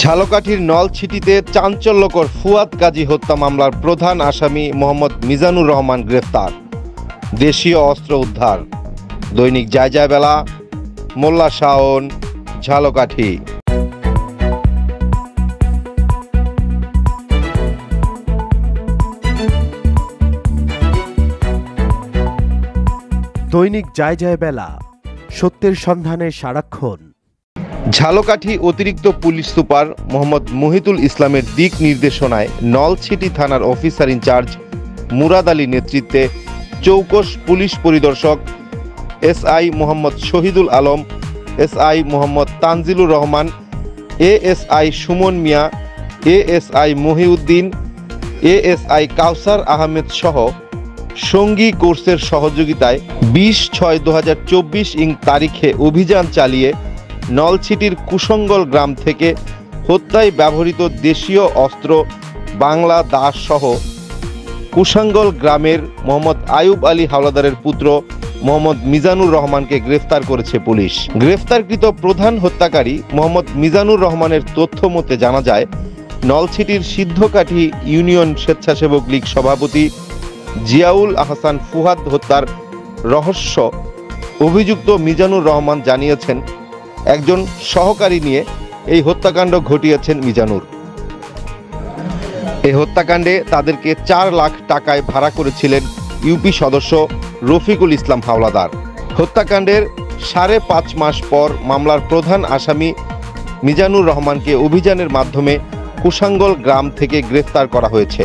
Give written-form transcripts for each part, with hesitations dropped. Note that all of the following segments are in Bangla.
ঝালকাঠির নলছিটিতে চাঞ্চল্যকর ফুয়াদ কাজী হত্যা মামলার প্রধান আসামি মোহাম্মদ মিজানুর রহমান গ্রেফতার। দেশীয় অস্ত্র উদ্ধার। দৈনিক যায় বেলা, মোল্লা শাওন, ঝালকাঠি। দৈনিক যায় বেলা, সত্যের সন্ধানে সারাক্ষণ। ঝালকাঠি অতিরিক্ত পুলিশ সুপার মোহাম্মদ মুহিতুল ইসলামের দিক নির্দেশনায় নলছিটি থানার অফিসার ইনচার্জ মুরাদ আলী নেতৃত্বে চৌকস পুলিশ পরিদর্শক SI Mohammad Shahidul Alam, SI Mohammad Tanjilur Rahman, ASI Suman Mia, ASI Mohiuddin, ASI Kawsar Ahmed সহ সঙ্গী কোর্সের সহযোগিতায় 20/6/2024 তারিখে অভিযান চালিয়ে নলছিটির কুশঙ্গল গ্রাম থেকে হত্যায় ব্যবহৃত দেশীয় অস্ত্র বাংলা দাস সহ কুশঙ্গল গ্রামের মোহাম্মদ আয়ুব আলী হাওলাদারের পুত্র মোহাম্মদ মিজানুর রহমানকে গ্রেফতার করেছে পুলিশ। গ্রেফতারকৃত প্রধান হত্যাকারী মোহাম্মদ মিজানুর রহমানের তথ্য মতে জানা যায়, নলছিটির সিদ্ধকাঠি ইউনিয়ন স্বেচ্ছাসেবক লীগ সভাপতি জিয়াউল আহসান ফুয়াদ হত্যার রহস্য অভিযুক্ত মিজানুর রহমান জানিয়েছেন একজন সহকারী নিয়ে এই হত্যাকাণ্ড ঘটিয়েছেন মিজানুর। এই হত্যাকাণ্ডে তাদেরকে 4 লাখ টাকায় ভাড়া করেছিলেন ইউপি সদস্য রফিকুল ইসলাম হাওলাদার। হত্যাকাণ্ডের 5.5 মাস পর মামলার প্রধান আসামি মিজানুর রহমানকে অভিযানের মাধ্যমে কুশাঙ্গল গ্রাম থেকে গ্রেফতার করা হয়েছে।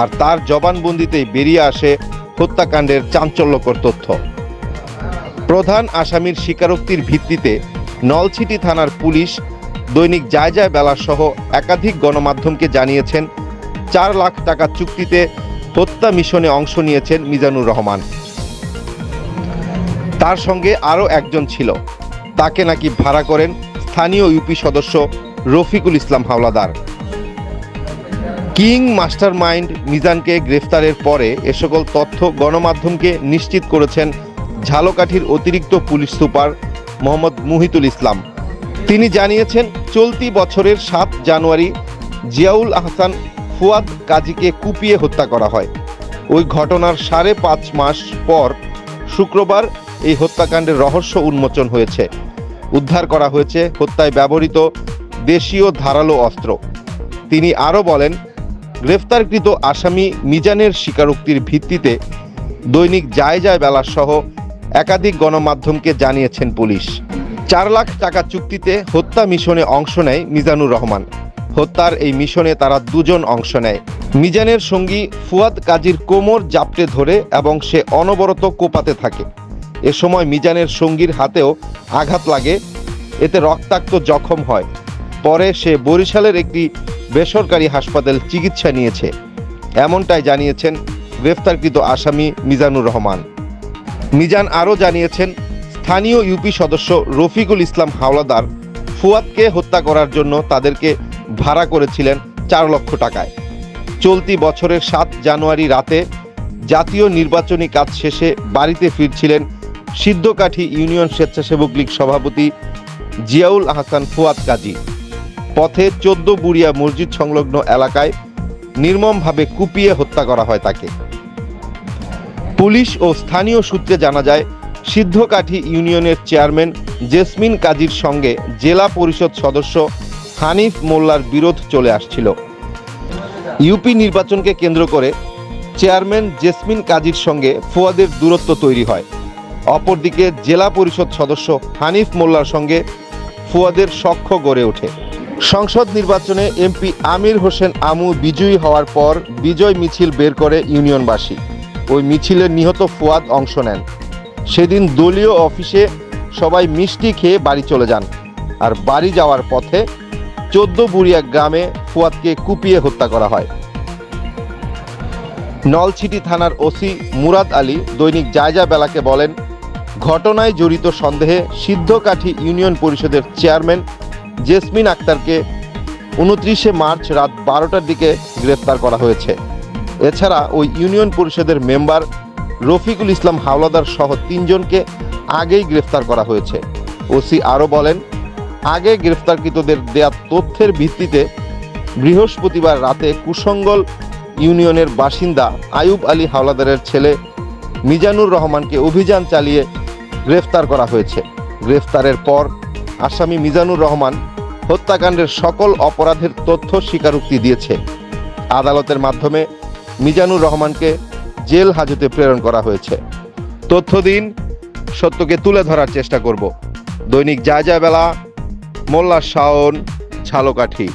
আর তার জবানবন্দিতেই বেরিয়ে আসে হত্যাকাণ্ডের চাঞ্চল্যকর তথ্য। প্রধান আসামির স্বীকারোক্তির ভিত্তিতে নলছিটি থানার পুলিশ দৈনিক যায় বেলা সহ একাধিক গণমাধ্যমকে জানিয়েছেন 4 লাখ টাকা চুক্তিতে হত্যা মিশনে অংশ নিয়েছেন মিজানুর রহমান। তার সঙ্গে আরও একজন ছিল, তাকে নাকি ভাড়া করেন স্থানীয় ইউপি সদস্য রফিকুল ইসলাম হাওলাদার। কিং মাস্টারমাইন্ড মিজানকে গ্রেফতারের পরে এ সকল তথ্য গণমাধ্যমকে নিশ্চিত করেছেন ঝালকাঠির অতিরিক্ত পুলিশ সুপার মোহাম্মদ মুহিতুল ইসলাম। তিনি জানিয়েছেন, চলতি বছরের 7 জানুয়ারি জিয়াউল আহসান ফুয়াদ কাজীকে কুপিয়ে হত্যা করা হয়। ওই ঘটনার 5.5 মাস পর শুক্রবার এই হত্যাকাণ্ডের রহস্য উন্মোচন হয়েছে। উদ্ধার করা হয়েছে হত্যায় ব্যবহৃত দেশীয় ধারালো অস্ত্র। তিনি আরও বলেন, গ্রেফতারকৃত আসামি মিজানের স্বীকারোক্তির ভিত্তিতে দৈনিক যায় বেলা সহ একাধিক গণমাধ্যমকে জানিয়েছেন পুলিশ। 4 লাখ টাকা চুক্তিতে হত্যা মিশনে অংশ নেয় মিজানুর রহমান। হত্যার এই মিশনে তারা 2 জন অংশ নেয়। মিজানের সঙ্গী ফুয়াদ কাজীর কোমর জাপটে ধরে এবং সে অনবরত কোপাতে থাকে। এ সময় মিজানের সঙ্গীর হাতেও আঘাত লাগে, এতে রক্তাক্ত জখম হয়। পরে সে বরিশালের একটি বেসরকারি হাসপাতালে চিকিৎসা নিয়েছে, এমনটাই জানিয়েছেন গ্রেফতারকৃত আসামি মিজানুর রহমান। মিজান আরও জানিয়েছেন, স্থানীয় ইউপি সদস্য রফিকুল ইসলাম হাওলাদার ফুয়াদকে হত্যা করার জন্য তাদেরকে ভাড়া করেছিলেন 4 লক্ষ টাকায়। চলতি বছরের 7 জানুয়ারি রাতে জাতীয় নির্বাচনী কাজ শেষে বাড়িতে ফিরছিলেন সিদ্ধকাঠি ইউনিয়ন স্বেচ্ছাসেবক লীগ সভাপতি জিয়াউল আহসান ফুয়াদ কাজী। পথে 14 বুড়িয়া মসজিদ সংলগ্ন এলাকায় নির্মমভাবে কুপিয়ে হত্যা করা হয় তাকে। পুলিশ ও স্থানীয় সূত্রে জানা যায়, সিদ্ধকাঠি ইউনিয়নের চেয়ারম্যান জেসমিন কাজীর সঙ্গে জেলা পরিষদ সদস্য হানিফ মোল্লার বিরোধ চলে আসছিল। ইউপি নির্বাচনকে কেন্দ্র করে চেয়ারম্যান জেসমিন কাজীর সঙ্গে ফুয়াদের দূরত্ব তৈরি হয়। অপরদিকে জেলা পরিষদ সদস্য হানিফ মোল্লার সঙ্গে ফুয়াদের সখ্য গড়ে ওঠে। সংসদ নির্বাচনে এমপি আমির হোসেন আমু বিজয়ী হওয়ার পর বিজয় মিছিল বের করে ইউনিয়নবাসী। ওই মিছিলে নিহত ফুয়াদ অংশ নেন। সেদিন দলীয় অফিসে সবাই মিষ্টি খেয়ে বাড়ি চলে যান। আর বাড়ি যাওয়ার পথে 14 বুড়িয়া গ্রামে ফুয়াদকে কুপিয়ে হত্যা করা হয়। নলছিটি থানার ওসি মুরাদ আলী দৈনিক যায় বেলাকে বলেন, ঘটনায় জড়িত সন্দেহে সিদ্ধকাঠি ইউনিয়ন পরিষদের চেয়ারম্যান জেসমিন আক্তারকে 29 মার্চ রাত 12টার দিকে গ্রেফতার করা হয়েছে। এছাড়া ওই ইউনিয়ন পরিষদের মেম্বার রফিকুল ইসলাম হাওলাদার সহ 3 জনকে আগেই গ্রেফতার করা হয়েছে। ওসি আরও বলেন, আগে গ্রেফতারকৃতদের দেয়া তথ্যের ভিত্তিতে বৃহস্পতিবার রাতে কুশঙ্গল ইউনিয়নের বাসিন্দা আয়ুব আলী হাওলাদারের ছেলে মিজানুর রহমানকে অভিযান চালিয়ে গ্রেফতার করা হয়েছে। গ্রেফতারের পর আসামি মিজানুর রহমান হত্যাকাণ্ডের সকল অপরাধের তথ্য স্বীকারোক্তি দিয়েছে। আদালতের মাধ্যমে মিজানুর রহমানকে জেল হাজতে প্রেরণ করা হয়েছে। তথ্য দিন, সত্যকে তুলে ধরার চেষ্টা করব। দৈনিক যা যা বেলা, মোল্লা শাওন, ঝালকাঠি।